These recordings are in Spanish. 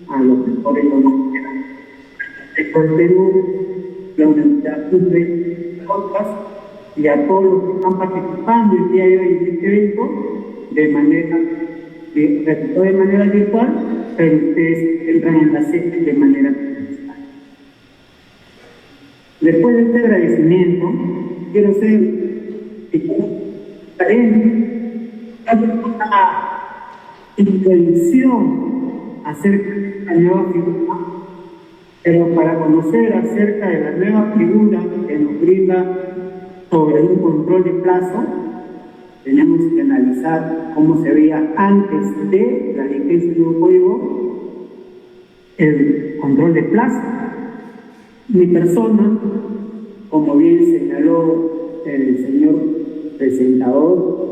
a los sectores económicos. El sector Perú, la Universidad cumple otras y a todos los que están participando el día de hoy en este evento de manera virtual, pero ustedes entran en la sede de manera presencial. Después de este agradecimiento, quiero ser transparente, hacer una introducción acerca de la nueva figura, pero para conocer acerca de la nueva figura que nos brinda sobre un control de plazo, tenemos que analizar cómo se veía antes de la vigencia del nuevo código el control de plazo. Mi persona, como bien señaló el señor presentador,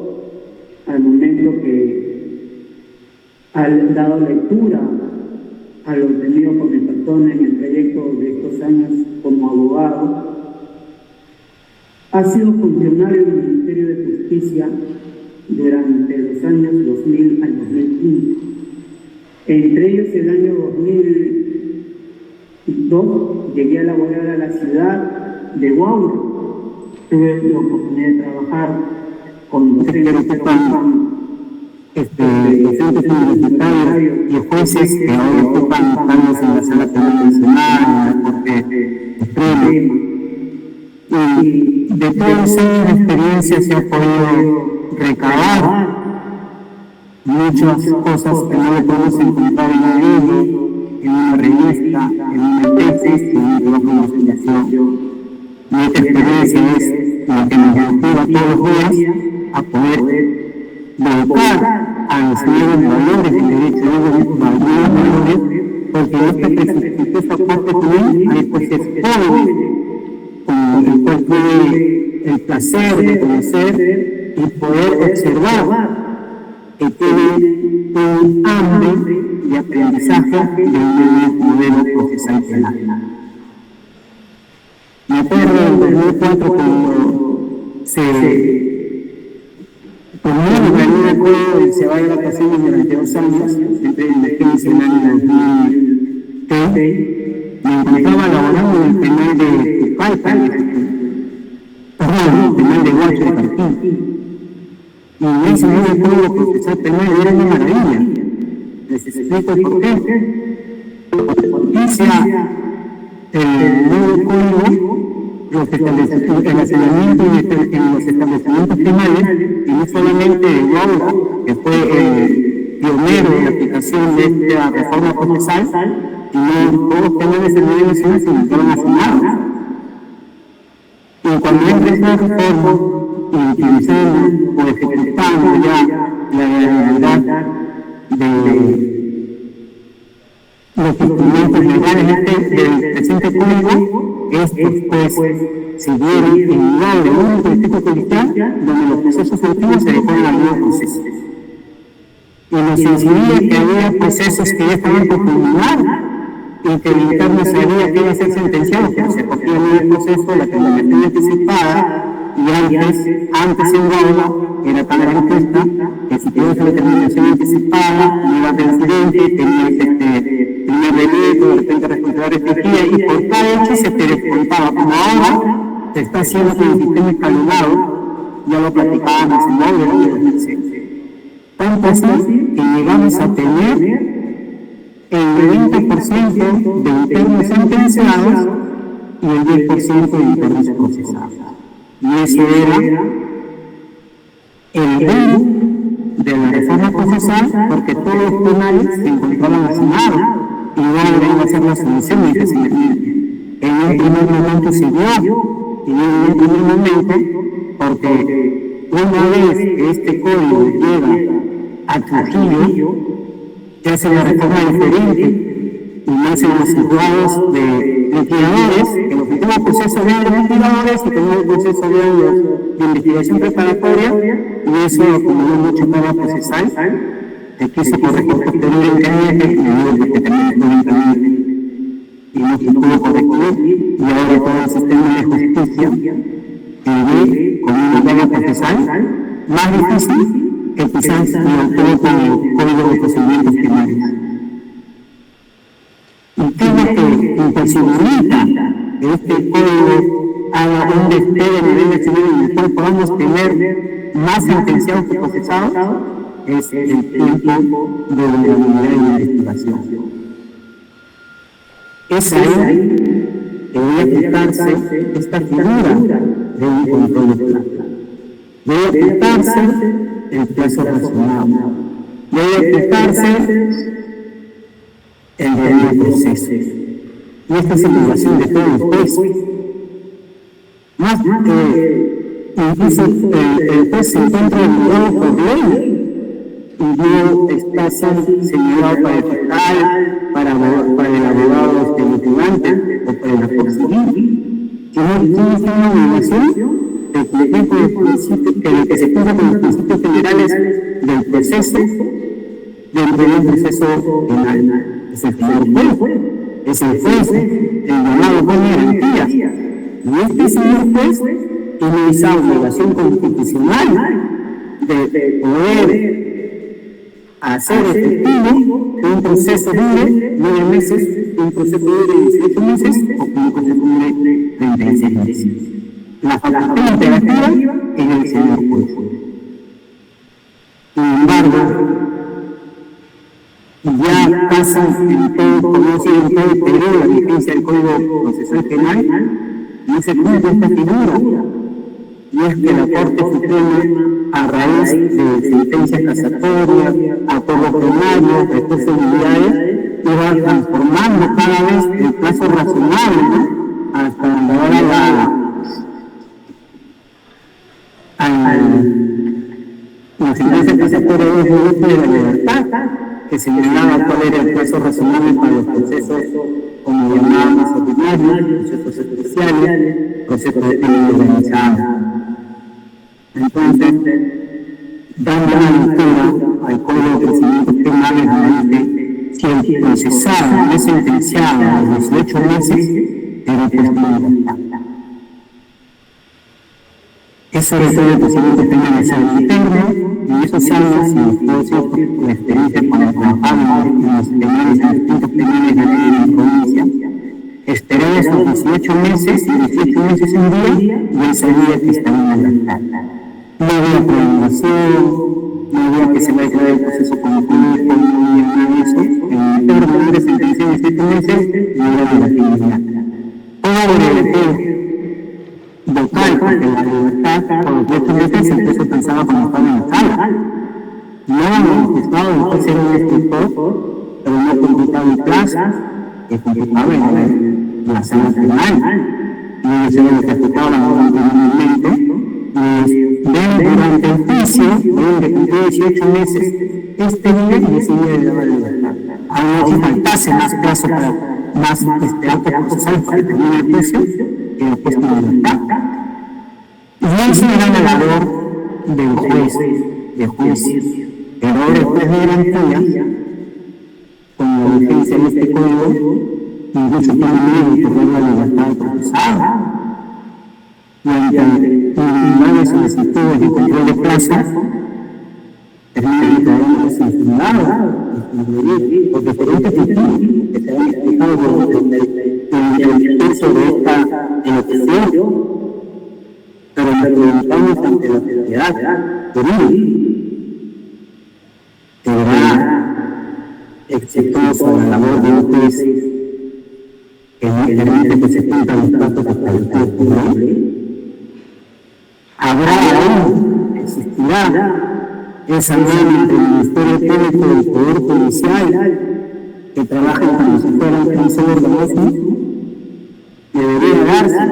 al momento que ha dado lectura a lo obtenido por mi persona en el trayecto de estos años como abogado, ha sido funcionario del Ministerio de Justicia durante los años 2000 al 2015. Entre ellos, el año 2002, llegué a laborar a la ciudad de Huaura. Tuve la oportunidad de trabajar con docentes que ocupan docentes universitarios y jueces que ahora ocupan cargos en la sala convencional, en la Corte Suprema. Y de todas esas experiencias se ha podido recabar muchas cosas que no le podemos encontrar en un libro, en una revista, en una tesis, en un trabajo de investigación. Y esta experiencia es la que nos motiva todos los días a poder volcar a enseñar los valores del derecho, los valores, porque en esta prestigiosa parte también hay jueces jóvenes, con el cual tiene el placer de conocer y poder observar que tienen un hambre de aprendizaje del nuevo modelo procesal penal. Me acuerdo en 2004 cuando se tomó la nueva código y se va de vacaciones durante 2 años, entre el emergencia y el año 2006, me encontraba laborando en el penal de Tucalpa, el penal de Huacho de Carpín. Y ese nuevo código procesal penal era una maravilla. Les explico por qué. Porque inicia el nuevo código, el hacinamiento en los establecimientos penales, y no solamente de Huaura, que fue el pionero de la aplicación de esta reforma procesal, sino todos los penales en nivel nacional se encontraban hacinados. Y cuando entra esa reforma, utilizando o ejecutando ya la realidad de los instrumentos legales del presente código, estos pues siguieron en lugar de un distrito policial donde los procesos antiguos se dejaron a nuevos procesos. Y nos incidía que había procesos que ya estaban por culminar y que el interno sabía que iba a ser sentenciado, pero se cogía el nuevo proceso, la terminación anticipada. Y antes en Huaura era tan gran fiesta que si tienes una determinación anticipada, no iba reincidente, tenías primer delito, de repente responsable fingía, y por cada hecho se te descontaba. Como ahora se está haciendo con el sistema escalonado, ya lo platicábamos en Huaura en 2006. Tanto así que llegamos a tener el 20% de internos sentenciados y el 10% de internos procesados. Y eso era el boom de la reforma procesal, porque todos los penales se encontraban hacinados y no iba a ser la solución de ese segmento. En un primer momento se dio, y en un primer momento, porque una vez que este código llega a Trujillo, se hace una reforma diferente y nacen los juzgados de liquidadores, que los últimos procesos eran de liquidadores y tenían el proceso de investigación preparatoria, y eso acumuló mucha carga procesal, que quiso corregir posteriormente, porque también y no se pudo corregir, y ahora todo el sistema de justicia ve con una carga procesal más difícil que quizás lo tuvo con el Código de Procedimientos Penales. imposibilita que este código haga un despegue a nivel nacional en el cual podamos tener más sentenciados que procesados, es el tiempo de vulnerabilidad en la investigación. Es ahí que debe aplicarse esta figura de un control de plazo. Debe aplicarse el plazo razonable. Debe aplicarse el debido proceso. Y esta es la obligación de todos los jueces. Más incluso el juez se encuentra obligado por ley y no está señalado para el fiscal, para el abogado litigante o para la Corte Civil. Tiene una obligación de cumplir con los principios, que se cumpla con los principios generales del proceso, dentro de un proceso penal. Es el señor juez, es el juez, el llamado juez de garantías. Y este señor juez tiene esa obligación constitucional de poder hacer efectivo que un proceso dure 9 meses, un proceso dure 18 meses o que un proceso dure 36 meses. La facultad imperativa en el señor juez. Sin embargo, ya pasan en todo, conocido en todo el periodo la vigencia del Código Procesal Penal, no se cumple esta figura. Y es que la Corte Suprema, a raíz de sentencias casatorias, acuerdos plenarios, recursos de unidades, iba transformando cada vez el plazo razonable, ¿no? Hasta ahora la sentencia casatoria es el derecho de la libertad, que señalaba cuál era el plazo razonable para los procesos, como llamábamos ordinarios, procesos especiales, procesos de crimen organizado. Entonces, dando una lectura al Código de Procedimientos Penales, si el procesado es sentenciado a los 18 meses, debe prestar libertad. Eso es el procedimiento penal es algo interno, y eso se habla sin la experiencia con el trabajador en los penales, en distintos penales de la provincia. Esperar esos 18 meses en día, y ese día que está en la libertad. No había prolongación, no había que se va a declarar el proceso concluido, no había nada de eso. En el término de sentencia de 7 meses, no había negatividad. Vocal, porque la libertad por los 8 meses siempre se pensaba cuando estaba en la sala. No, estaba después de ser un escritor, pero no completaba en plazas, que completaba en la sala penal. No se lo ejecutaba normalmente. Durante el juicio, donde cumplió 18 meses, este día y ese día le daba libertad. Ahora, si faltase más plazo para más acto procesal para terminar el juicio, que después con libertad. Y esa era la labor del juez de juicio. Pero ahora el juez de garantía, con la vigencia de este código, incluso tiene que otorgar la libertad del procesado. Y ante varias solicitudes de control de plaza, termina declarando sancionado, porque por este motivo que se había explicado en el discurso de esta elección, pero nos preguntamos ante la sociedad, ¿será exitosa la labor de un juez que no permite que se cumplan los plazos establecidos por ley? ¿Habrá aún, existirá esa unión entre el Ministerio Público y el Poder Judicial que trabajan como si fueran un solo organismo? Debería darse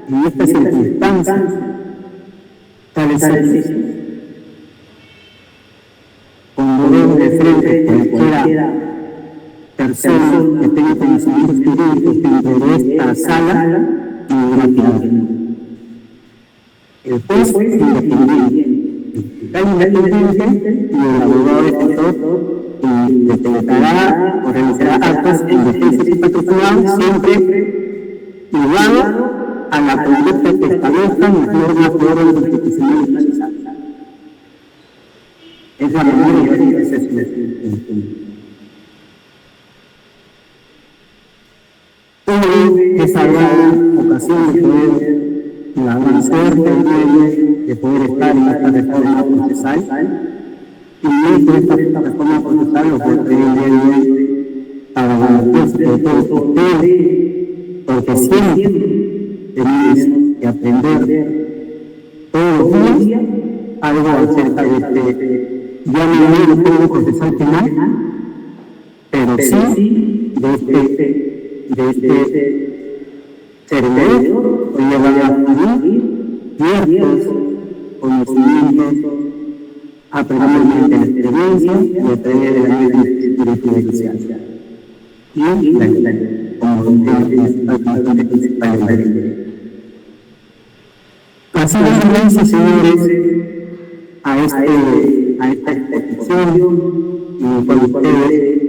en estas circunstancias tales hechos. Cuando veo de frente cualquiera persona que tenga conocimientos jurídicos dentro de esta sala, no habrá que el juez independiente, y el abogado defensor decretará o realizará actos en defensa de patrocinado siempre ligado a la conducta que establezcan las normas de orden constitucional y procesal. Es la manera de hacer. tuve esa gran ocasión de poder, la gran suerte de poder estar en esta reforma procesal. Y dentro de esta reforma procesal lo que hoy para beneficio de todos ustedes, porque siempre tenemos que aprender todos los días algo acerca de ya no de todo procesal penal, pero sí de este servidor, que van a adquirir ciertos conocimientos aprendidos de la experiencia y a través de la jurisprudencia. Y como el principal de la ley. Así es, señores, a esta exposición, y cuando ustedes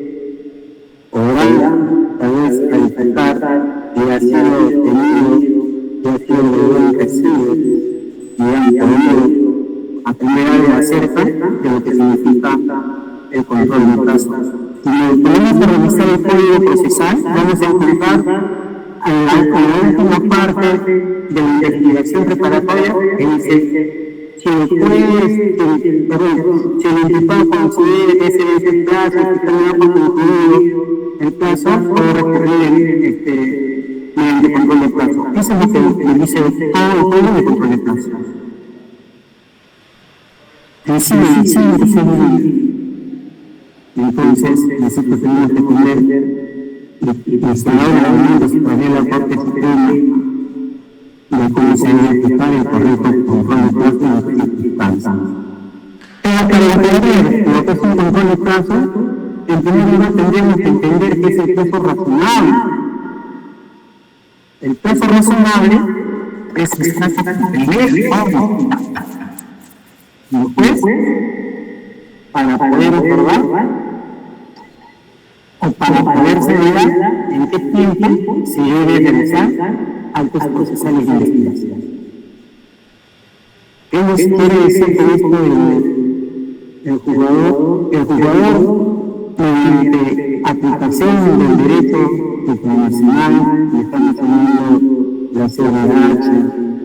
podrán tal vez calificar que ha sido tenido, que ha sido muy crecido, y han podido aprender algo acerca de lo que significa el control de plazos. Si nos ponemos a revisar el código procesal, vamos a encontrar en la última parte de la investigación preparatoria que dice: si el juez, si el imputado considere que ese plazo está concluido el plazo, puede recurrir mediante control de plazo. Eso es lo que dice todo el código de control de plazo. Entonces, nosotros tenemos que poner y instalar la situación de la Corte Suprema de cómo se debe aplicar el correcto control de plazo en las circunstancias. Pero para entender lo que es un control de plazo, en primer lugar tendríamos que entender qué es el plazo razonable. El plazo razonable es el plazo primero después, para poder otorgar o para poder señalar en qué tiempo se debe realizar actos procesales de investigación. ¿Qué nos quiere decir con esto el jugador? El jugador, mediante aplicación del derecho internacional, y estamos hablando de la CNH,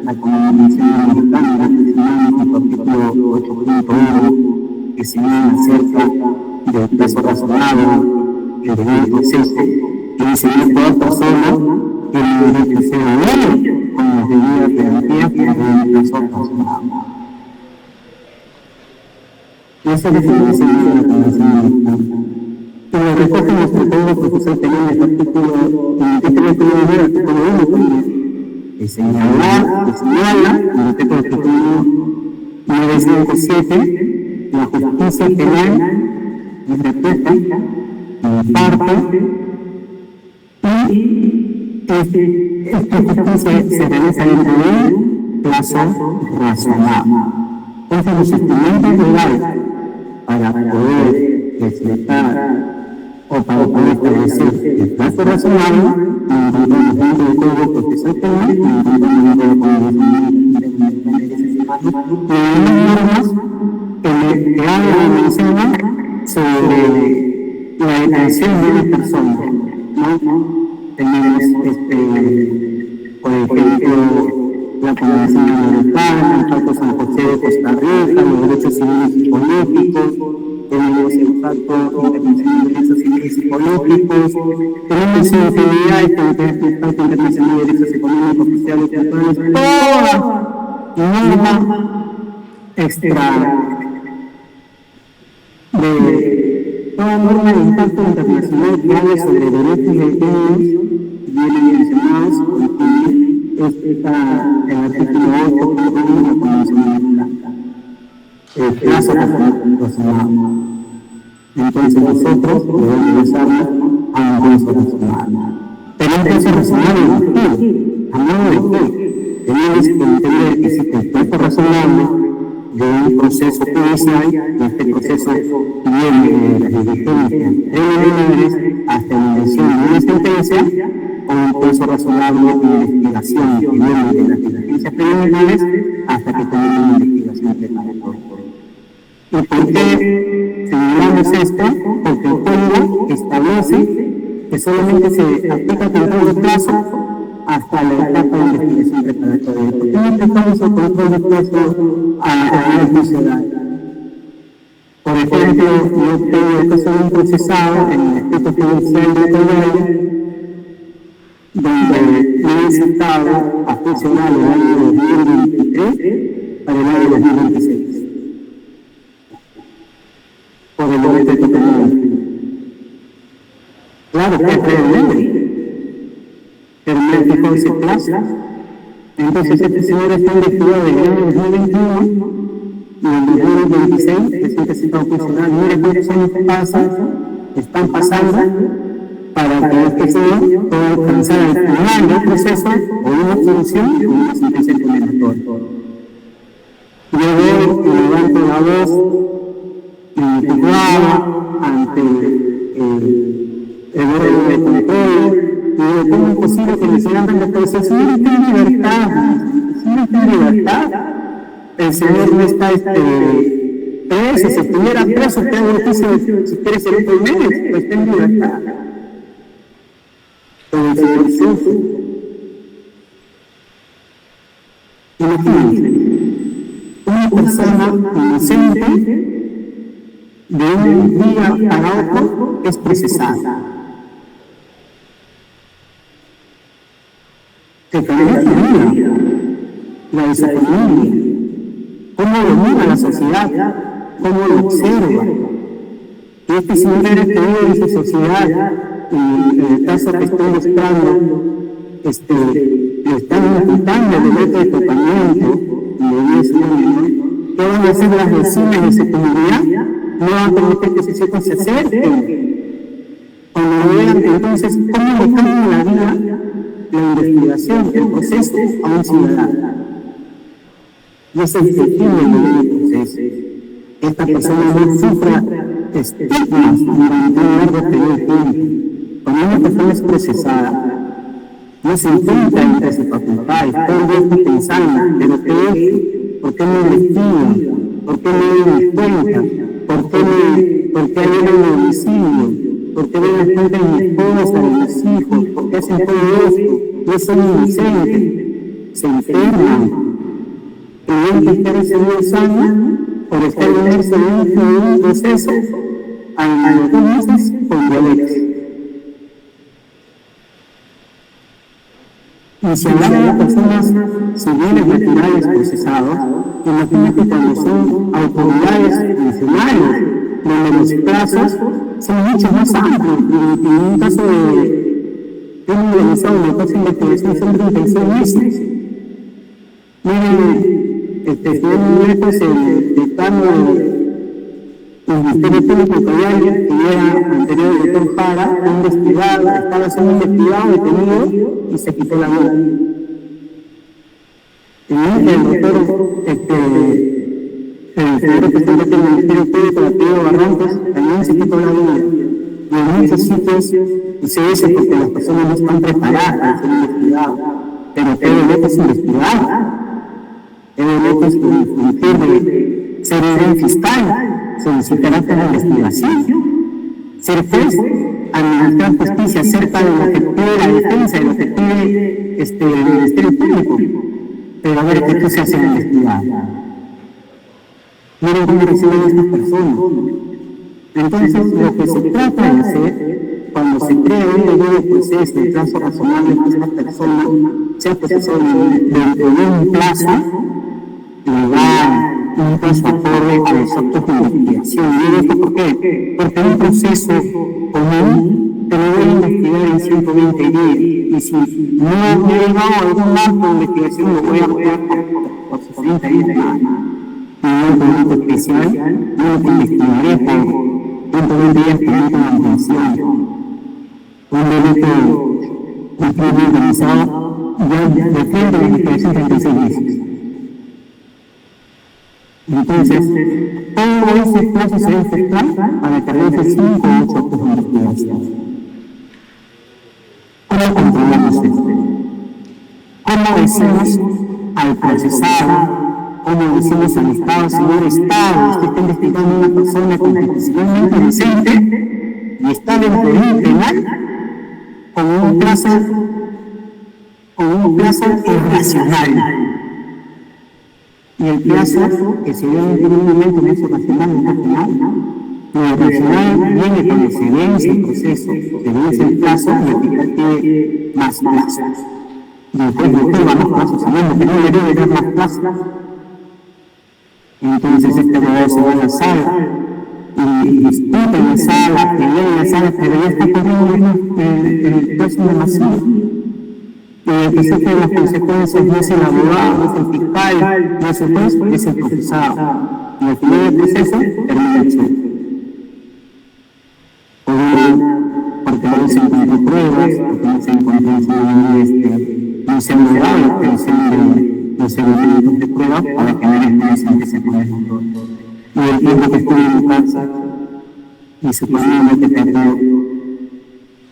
la Convención Americana, el artículo 8.1, que señala acerca del plazo razonable, el debido proceso, que dice que toda persona tiene derecho a ser abogado con las debidas garantías que el plazo razonable. Esa es la definición de la Convención Americana. Pero recoge nuestro código procesal penal en el artículo 1 que señala en el texto del artículo 957, la justicia penal interpreta, parte, y esta justicia se realiza dentro de un plazo razonable. Entonces, los instrumentos legales para poder decretar o para poder establecer el plazo razonable, encontramos dentro del código procesal penal, encontramos dentro del normas que hablan y mencionan sobre la detención de una persona, ¿no? Tenemos, por ejemplo, la Convención Americana, el Pacto San José de Costa Rica, los derechos civiles y políticos, tenemos el Pacto Internacional de Derechos Civiles y Políticos, tenemos infinidad de Pacto Internacional de Derechos Económicos, Sociales y Culturales, toda norma toda norma de impacto internacional que habla sobre derechos de niños vienen mencionados por el artículo 8 de la Convención Americana. El plazo razonable. Entonces nosotros debemos usarnos a un plazo razonable. Pero un plazo razonable de qué? ¿Hablando de qué? Tenemos que entender que existe el plazo razonable de un proceso judicial, y este proceso viene de las diligencias preliminares hasta la emisión de una sentencia, con un plazo razonable de investigación que viene de las diligencias preliminares hasta que termine una investigación preparatoria. ¿Y por qué señalamos esto? Porque el código establece que solamente se aplica control de plazo a la etapa de investigación preparatoria. ¿Por qué no aplicamos el control de peso a la sociedad? Por ejemplo, yo tengo el caso de un procesado en el escrito judicial de Toledo, donde me han citado a funcionar el año 2023 para el año 2026. Por el momento que tenemos. Claro, que es realmente, pero me han fijado ese plazo. Entonces, este señor está investigado del año 2021 y en el 2026 recién presentado funcional. Mira cuántos años están pasando para que este señor pueda alcanzar al final del proceso o una solución o una sentencia condenatoria. Yo veo y levanto la voz individual ante el órgano de control y digo, ¿cómo es posible que le sigan dando cosas? Si no está en libertad, si no está en libertad, el señor no está preso, si estuviera preso, te hago noticia si quiere ser por medio, pero está en libertad. Pero el señor sufre. Imagínense, una persona inocente de un día para otro es procesada. Que cambia la vida, la de su familia, cómo lo mira la sociedad, cómo lo observa. Y este señor era que vive en su sociedad, y en el caso que estoy mostrando, le están ocultando el derecho de tratamiento, y le dice, ¿qué van a hacer las vecinas de su comunidad? No van a permitir que sus hijos se acerquen. Cuando lo vean, entonces, ¿cómo le cambia la vida, la investigación, el proceso a un ciudadano? Y ese es el objetivo del proceso. Esta persona no sufra estigmas durante un largo periodo de tiempo. Cuando una persona es procesada, no se encuentra entre sus facultades, todo el día está pensando, ¿pero qué es? ¿Por qué no investigo? ¿Por qué no me cuenta? ¿Por qué hay un homicidio? ¿Por qué no me cuenta de mi esposa, de mis hijos? ¿Por qué hacen todo esto? No son inocentes, se enferman. Tienen que estar encerrados años por estar inmersos en un proceso a algunos meses con violencia. Y si hablamos de personas civiles naturales procesados, imagínate cuando son autoridades nacionales, donde los plazos son mucho más amplios. Y en un caso de crimen organizado, en el caso de investigación, son 36 meses. Miren, señor lejos el decano del Ministerio Público Callao, que era anterior director Jara, fue investigado, estaba siendo investigado, detenido y se quitó la vida. El doctor, el señor representante del Ministerio Público, Arturo Barrantes, también se quitó la vida. Y en muchos sitios se dice porque las personas no están preparadas para ser investigadas, pero que el es investigado. Es fungir ser un fiscal, solicitará para la investigación, ser juez, administrar justicia acerca de lo que pide la defensa, de lo que pide el Ministerio Público, pero a ver qué cosa se hace investigar. Miren cómo reciben estas personas. Entonces, lo que se trata de hacer, cuando se crea un debido proceso de plazo razonable que esta persona sea procesada dentro de un plazo legal, un plazo acorde a los actos de investigación. ¿Y esto por qué? Porque un proceso común te lo voy a investigar en 120 días, y si no he llegado a algún acto de investigación, lo voy a apoyar por 60 días más. Y un delito especial, no lo investigaré por 120 días por una ampliación. Un delito de crimen organizado ya defiende la investigación 36 meses. Entonces, todo ese plazo se efectúa para que realice 5 o 8 actos de investigación. ¿Cómo controlamos esto? ¿Cómo decimos al procesado? ¿Cómo decimos al Estado, señor Estado, usted está investigando a una persona constitucionalmente inocente y está dentro de un penal con un plazo con un plazo irracional. Y el plazo que se ve en un momento en eso racional es racional, ¿no? Lo racional viene cuando se vence el proceso, se vence el plazo y el fiscal tiene más plazos. Y después va más plazos, sabemos que no debería dar más plazos. Entonces este abogado se va a la sala y discute en la sala, pelea en la sala, pero ya está corriendo el plazo demasiado. Y el que sufre las consecuencias no es el abogado, no es el fiscal, no es el juez, es el procesado. Y al final del proceso termina el juicio. Porque no se encuentran pruebas, porque no se encuentran, no se han logrado la obtención de los elementos de prueba para que nadie piense que se puede controlar. Y el tiempo que estuve en casa y supuestamente perdió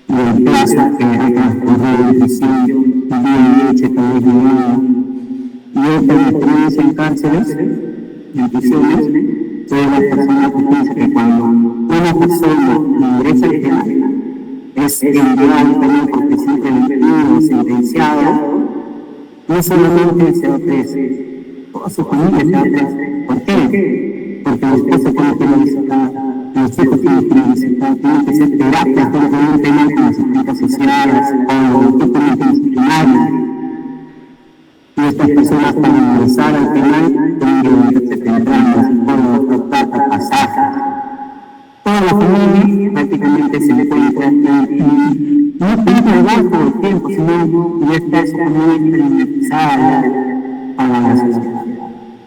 y el plazo que ha transcurrido en prisión, día y noche, tal vez llorando. Y yo por mi experiencia en cárceles, en prisiones, soy una persona que piensa que cuando una persona ingresa al penal, es enviado también por prisión preventiva, sentenciado, no solamente se va preso, toda su familia se va preso. ¿Por qué? Porque los presos tienen que visitar, los hijos tienen que visitar, tienen que hacer terapias con un penal con asistencias sociales, o tipos disciplinarios. Y estas personas para ingresar al penal tienen que meterse temprano, psicólogos, trata, pasajes. Toda la familia prácticamente se encuentra y no encuentra igual todo el tiempo, sino ya está su familia experimentizada para la sociedad.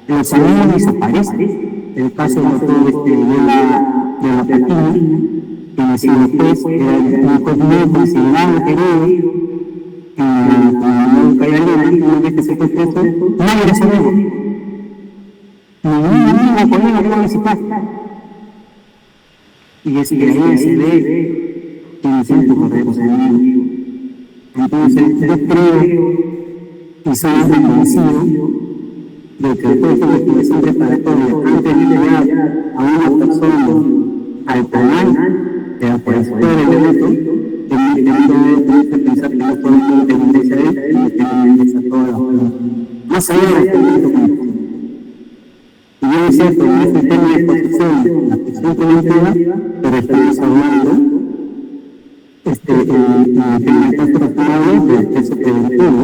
Los amigos desaparecen. El caso del doctor de la Platina, que nació después, era un coordinador considerado querido, nunca hay alguien, una vez que se fue preso, nadie era su amigo. Ningún amigo podía ir a visitar. Y es que ahí se ve que no siempre corremos amigos. Entonces, yo creo y soy convencido de que después de la investigación preparatoria, antes de llegar a una persona al penal, sea por escuela el delito, tenemos que pensar que no solamente la inteligencia de él, sino que también a todas las personas. Más allá del delito conocido. Y yo es cierto, en este tema de exposición, la prisión preventiva, pero estamos hablando, en el caso razonable del proceso preventivo,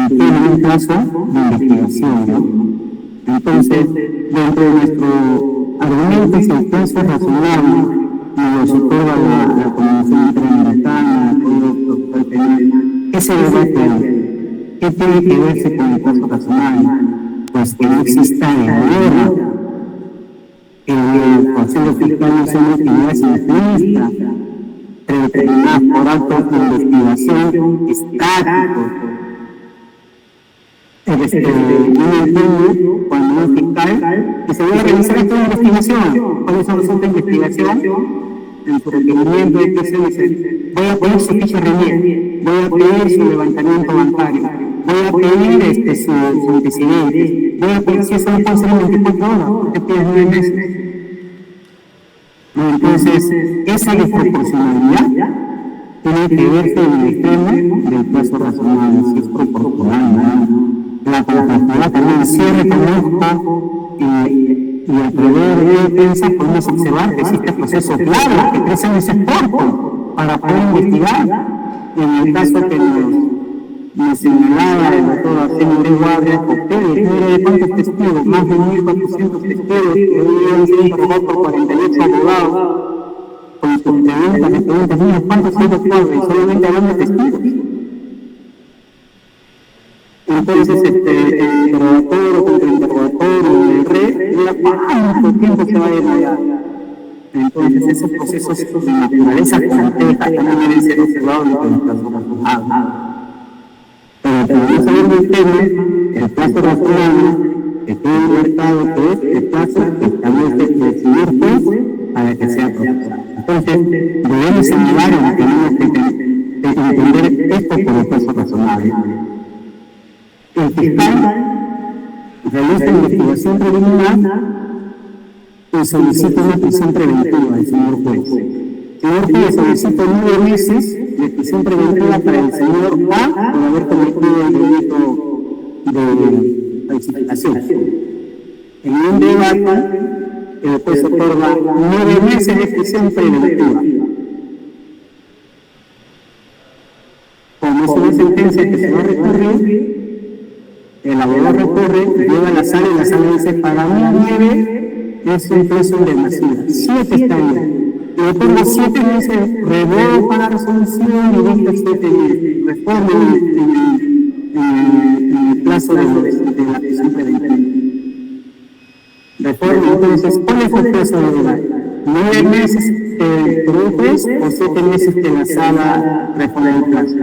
tiene un plazo de investigación, ¿no? Entonces, dentro de nuestro argumento, si el plazo es razonable, nos otorga la Convención Interamericana, el Código Procesal Penal, ¿qué se debe hacer? ¿Qué tiene que verse con el plazo razonable? Pues que no exista error, que el Consejo Fiscal no sea una actividad simplista, predeterminada por actos de investigación estáticos. No entiendo cuando un fiscal que se debe realizar esta investigación, cuando se resulta investigación, en su requerimiento de que se dice, voy a poner su ficha RENIEC, voy a pedir su levantamiento bancario, voy a pedir su antecedente, voy a pedir si eso no puede ser en 24 horas, te pides 9 meses. Entonces, esa desproporcionalidad tiene que verse en el extremo del plazo razonable, si es proporcional, ¿no? La proporcionalidad también sí reconozco y a través de la defensa podemos observar que existe proceso claro, que 3 años es corto para poder investigar. Y en el caso que nos señalaba el doctor Arsenio Gregoire, de cuántos testigos, más de 1.400 testigos que hoy han sido interrogados por 48 abogados, con sus preguntas, mira, ¿cuántos hay doctores? Y solamente hablando de testigos. Entonces, interrogatorio contra interrogatorio, el rey, mira cuánto tiempo se va a demorar. Entonces, esos procesos de naturaleza compleja también deben ser observados en los plazos razonables. Pero para no saber del tema, el plazo razonable que tiene marcado que es el plazo que establece el señor juez para que sea procesado. Entonces, debemos señalar y tenemos que entender esto por el plazo razonable. El fiscal realiza investigación preliminar y solicita una prisión preventiva al señor juez. El señor juez solicita 9 meses de prisión preventiva para el señor A por haber cometido el delito de falsificación. En un debate, el juez otorga 9 meses de prisión preventiva. Como es una sentencia que se va a recurrir, el abogado recurre, lleva a la sala y la sala dice: para mí 9 es un plazo demasiado, 7 está bien. Le otorga 7 meses, revoca la resolución y dicta 7 meses, reforma en el plazo de la prisión preventiva. Reforma, entonces, ¿cuál es el plazo legal? 9 meses por un juez o 7 meses que la sala repone el plazo.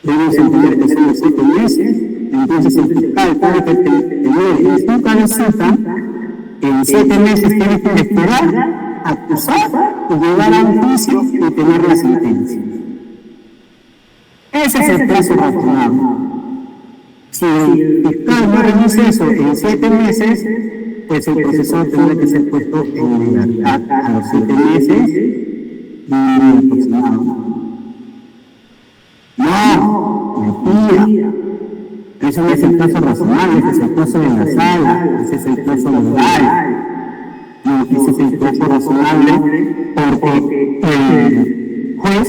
Debemos entender que son los 7 meses, entonces el fiscal puede tener en su cabecita que en 7 meses tiene que esperar, acusar y llevar a un juicio y tener la sentencia. Ese es el plazo razonable. Si el fiscal no realiza eso en 7 meses, pues el procesador tendrá que ser puesto en libertad a los 7 meses y aproximado. No, mentira. Eso no es el plazo razonable, ese es el plazo de la sala, ese es el plazo legal. No, ese es el plazo razonable porque el juez,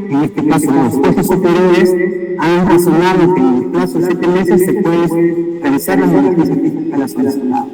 en este caso los jueces superiores, han razonado que en el plazo de 7 meses se puede realizar las modificaciones a la solicitada.